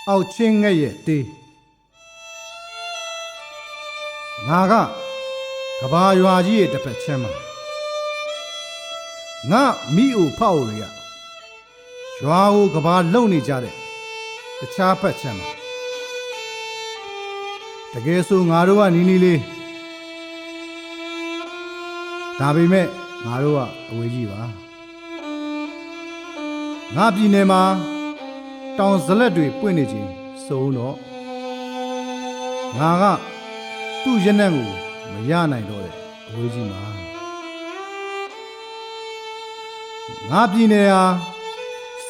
အောက်ချင်းငှက်ရဲ့တေးငါကကဘာရွာကြီးရဲ့တစ်ဖက်ချမ်းမှာငါမိအိုဖောက်တွေကရွာကိုကဘာလုံနေကြတဲ့တခြားဖက်ချမ်းမှာတကယ်ဆိုငါတို့ကနီးနီးလေးဒါပေမဲ့ငါတို့ကအဝေးကြီးပါငါပြည်နယ်မှာတောင်ဇလက်တွေပွင့်နေခြင်းစိုးတော့ငါကသူ့ရနံ့ကိုမရနိုင်တော့တဲ့အဝေးကြီးမှာငါပြည်နယ်ဟာ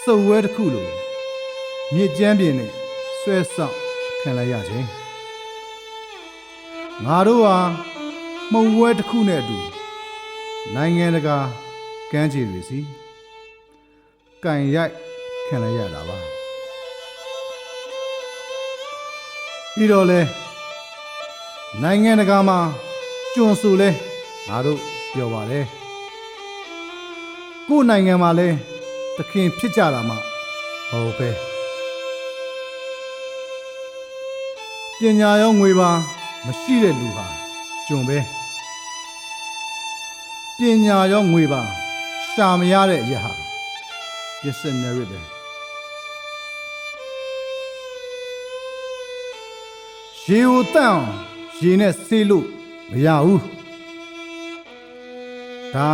စုပ်ဝဲတစ်ခုလိုမြစ်ကျမ်းပြင်နဲ့ဆွဲဆောက်ခံလိုက်ရခြင်းငါတို့ဟာမှုံဝဲတစ်ခုနဲ့အတူနိုင်ငံတကာကမ်းခြေတွေစီကန်ရိုက်ခံလိုက်ရတာပါပြီးတော့လဲနိုင်ငံတကာမှာကျွံဆိုလဲငါတို့ပြောပါလေကိုယ်နိုင်ငံမှာလဲတခင်ဖြစ်ကြတာမှဟုတ်ပဲပညာရောငွေပါမရှိတဲ့လူဟာကျွံပဲပညာရောငွေပါရှာမရတဲ့အရာဟာပစ္စည်းနဲ့ပဲရေကိုတန့်အောင်ရေနဲ့ဆေးလို့မရဘူးဒါ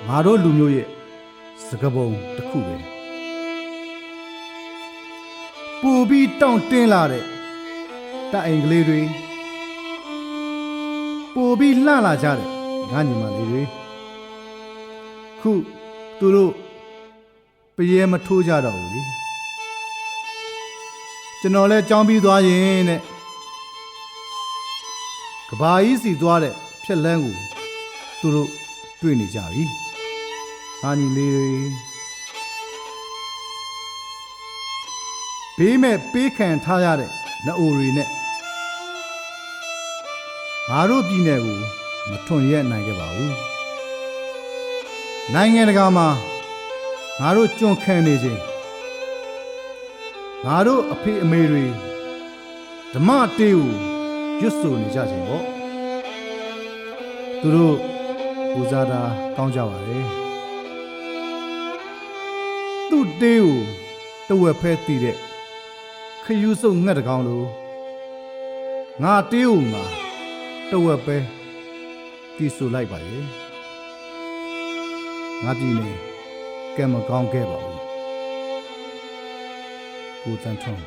ငါတို့လူမျိုးရဲ့စကားပုံတစ်ခုပဲပူပြီးတောင့်တင်းလာတဲ့တပ်အိမ်ကလေးတွေပူပြီးလှလာကြတဲ့ငါညီမလေးတွေခုသူတို့ပရဲမထိုးကြတော့ဘူးလေကျွန်တော်လဲကြောင်းပြီးသွားရင်တဲ့ကဘာကြီးစီသွားတဲ့ဖြက်လန်းကိုသူတို့တွေ့နေကြပြီအာညီလေးတွေဘေးမဲ့ပေးခံထားရတဲ့နှအိုတွေနဲ့ငါတို့ပြည်နယ်ကိုမထွန်ရက်နိုင်ခဲ့ပါဘူးနိုင်ငံတကာမှာငါတို့ကျွံခံနေခြင်းငါတို့အဖေအမေတွေဓမ္မတေးကိုရွတ်ဆိုနေကြခြင်းပေါ့သူတို့ပူဇာတာကောင်းကြပါလေသူ့တေးကိုတဝက်ဖဲတည်တဲ့ခယူးစုပ်ငှက်တကောင်လိုငါတေးကိုငါတဝက်ပဲတည်ဆိုလိုက်ပါရဲ့ငါပြည်နေကဲမကောင်းခဲ့ပါဘူးကိုတန်ထွန်း